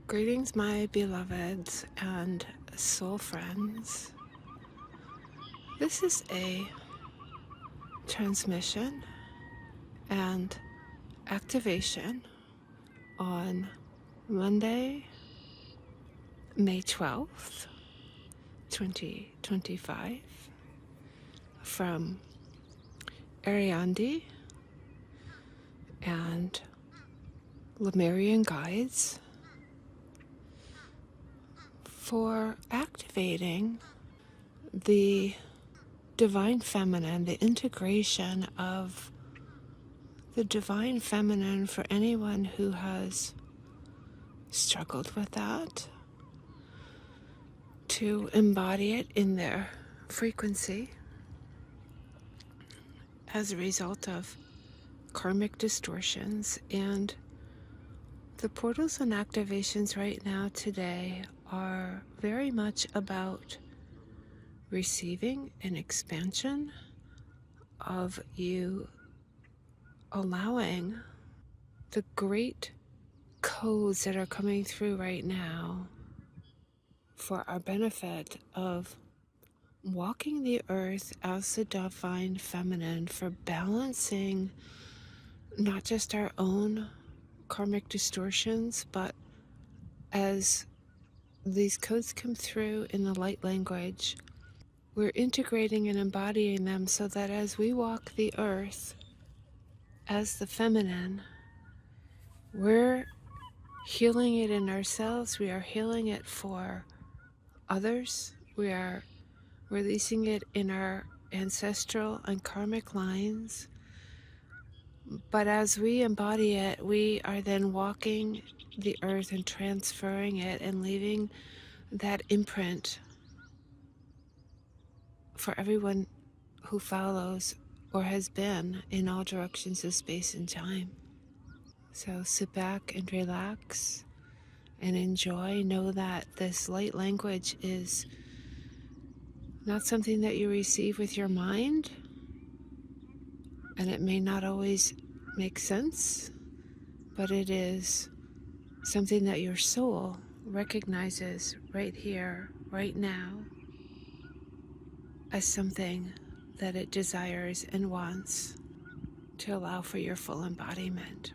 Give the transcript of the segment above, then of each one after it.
Greetings, my beloveds and soul friends. This is a transmission and activation on Monday, May 12th, 2025, from Ariandi and Lemurian guides for activating the divine feminine, the integration of the divine feminine for anyone who has struggled with that, to embody it in their frequency as a result of karmic distortions. And the portals and activations right now today are very much about receiving an expansion of you allowing the great codes that are coming through right now for our benefit of walking the earth as the divine feminine, for balancing not just our own karmic distortions, but as these codes come through in the light language, we're integrating and embodying them so that as we walk the earth as the feminine, we're healing it in ourselves, we are healing it for others, we are releasing it in our ancestral and karmic lines. But as we embody it, we are then walking the earth and transferring it and leaving that imprint for everyone who follows or has been in all directions of space and time. So sit back and relax and enjoy. Know that this light language is not something that you receive with your mind, and it may not always make sense, but it is something that your soul recognizes right here, right now, as something that it desires and wants to allow for your full embodiment.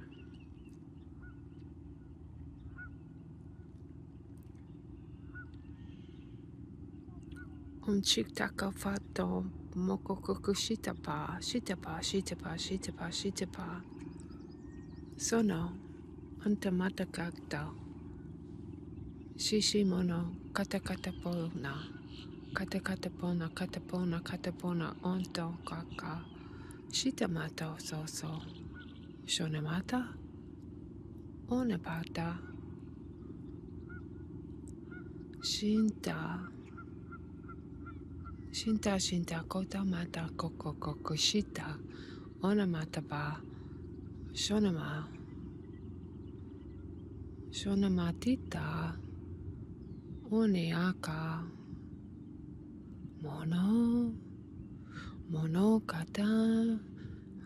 Chitaka fato mokokoku shitapa, shitapa, shitapa, shitapa, shitapa. Sono antamata kakta. Shishimono katakatapona. Katakatapona, katapona, katapona, onto kaka. Shitamato soso. Shonamata. Onapata. Shinta. Shinta shinta kota mata koko koko shita. Onamata ba. Shonama. Shonamatita. Oneaka. Mono. Mono kata.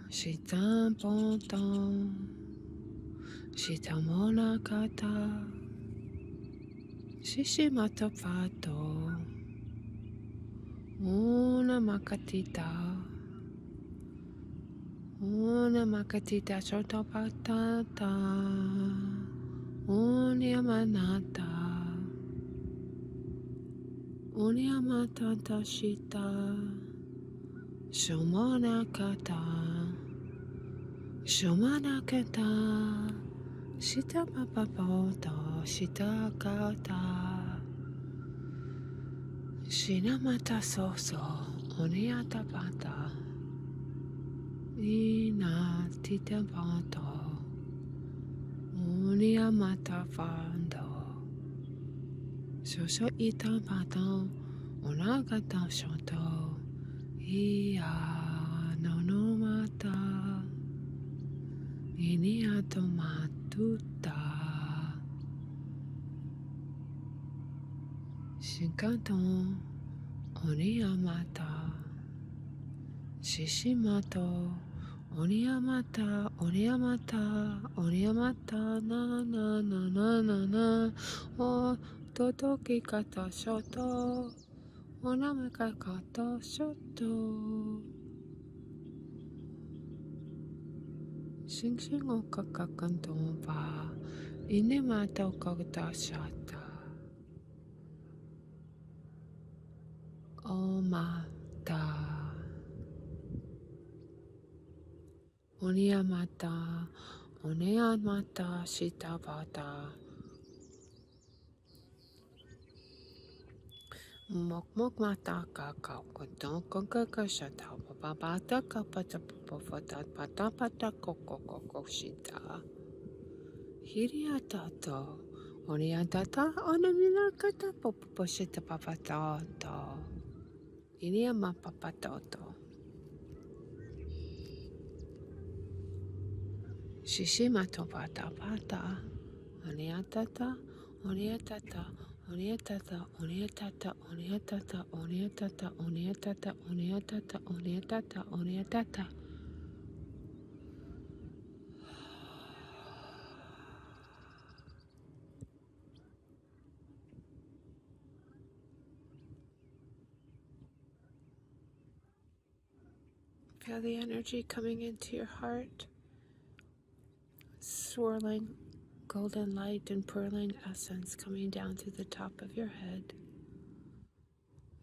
Shita ponto. Shita mona kata. Shishimata pato. Una makatita. Una makatita soto patata. Unyamanata. Unyamatata shita. Shomana kata. Shomana kata. Shita papapoto. Shita kata. Shinamata soso. Oniata pata. Ina tita pato. Uniamata fando. Soso ita pato. Onagata shoto. Ia nonomata. Iniato matuta. Shinkanto. Oniamata. Shishimato. Oniyamata, oniyamata, oniyamata, na na na na na na, o totoki kata shoto, onameka kata shoto. Sing sing o kakakantomba, inimata o kata shata. Omata. Oniyamata, oniyamata, shitabata. Mok mata kakao kontong kongka shata babata kapata popofata pata pata koko shita. Hiriatato, oniyatata, onamina kata poposhita papatato. Iniyama papatoto. Shishimato pata pata. Oniyatata, oniyatata, oniyatata, oniyatata, oniyatata, oniyatata, oniyatata, oniyatata, oniyatata, oniyatata. Feel the energy coming into your heart, swirling golden light and purling essence coming down through the top of your head,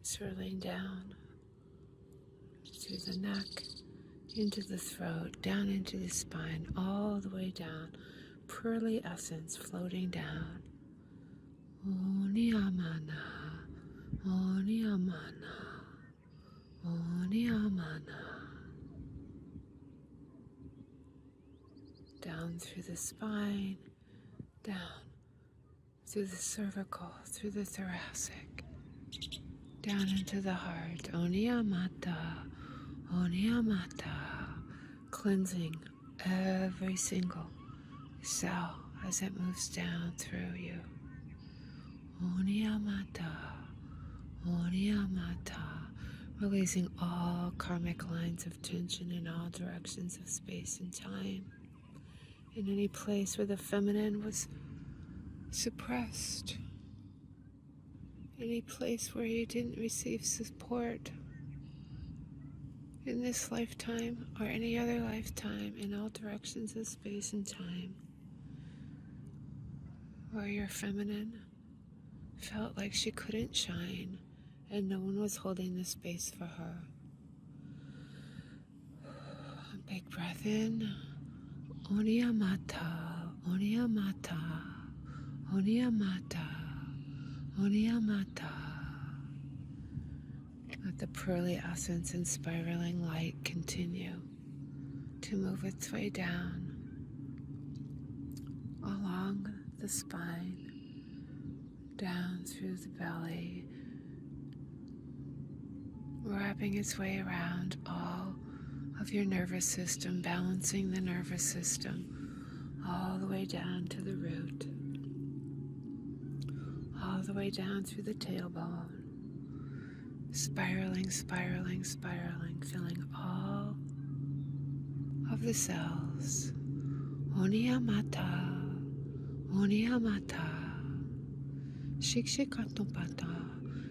swirling down through the neck, into the throat, down into the spine, all the way down, pearly essence floating down. Oniyamana, oniyamana, oniyamana. Down through the spine, down through the cervical, through the thoracic, down into the heart. Oniyamata, oniyamata, cleansing every single cell as it moves down through you. Oniyamata, oniyamata, releasing all karmic lines of tension in all directions of space and time. In any place where the feminine was suppressed, any place where you didn't receive support in this lifetime or any other lifetime, in all directions of space and time, where your feminine felt like she couldn't shine and no one was holding the space for her. A big breath in. Oniyamata, oniyamata, oniyamata, oniyamata. Let the pearly essence and spiraling light continue to move its way down along the spine, down through the belly, wrapping its way around all of your nervous system, balancing the nervous system all the way down to the root, all the way down through the tailbone, spiraling, spiraling, spiraling, filling all of the cells. Oniyamata, oniyamata, shikshikatompata,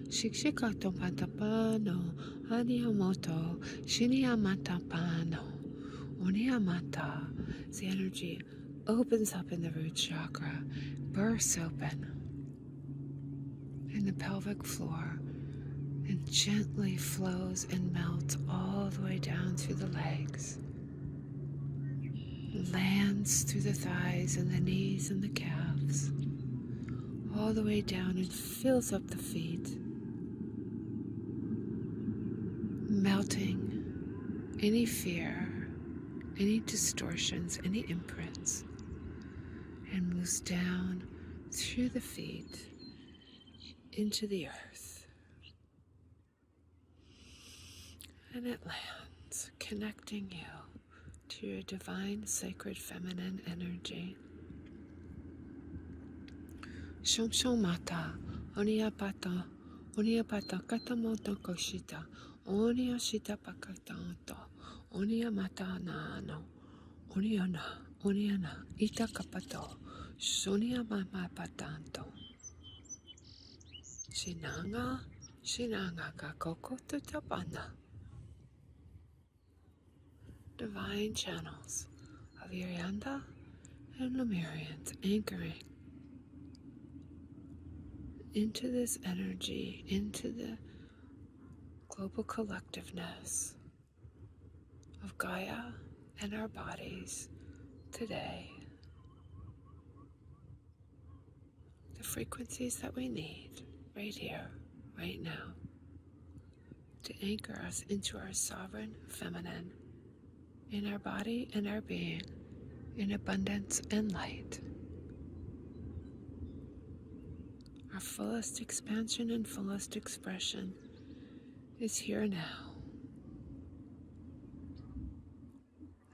shikshikatompatapano, aniyamoto, shiniyamatapano, oniyamata. The energy opens up in the root chakra, bursts open in the pelvic floor, and gently flows and melts all the way down through the legs, lands through the thighs and the knees and the calves, all the way down and fills up the feet, melting any fear, any distortions, any imprints, and moves down through the feet into the earth. And it lands, connecting you to your divine, sacred, feminine energy. Shom shom mata, oniyapata, oniyapata katamoto koshita, oniyashita pakatanto, Onia mata na no. Oniana, oniana, ita kapato. Sonia mama patanto. Sinanga, sinanga kakoko tapana. Divine channels of Yarianda and Lemurians anchoring into this energy, into the global collectiveness of Gaia and our bodies today. The frequencies that we need right here, right now, to anchor us into our sovereign feminine in our body and our being, in abundance and light. Our fullest expansion and fullest expression is here now.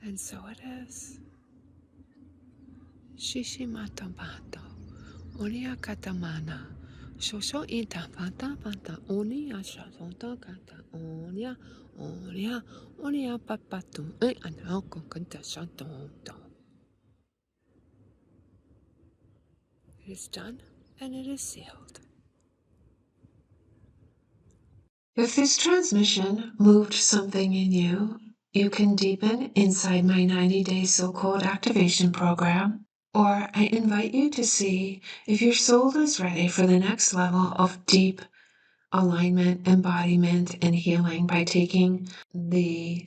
And so it is. Shishimato bato, onia katamana, shosho ita pata pata, onia shasota kata, onia, onia papatu, anako kanta shatonto. It is done and it is sealed. If this transmission moved something in you, you can deepen inside my 90-day so-called activation program, or I invite you to see if your soul is ready for the next level of deep alignment, embodiment, and healing by taking the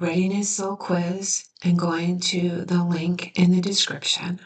Readiness Soul Quiz and going to the link in the description.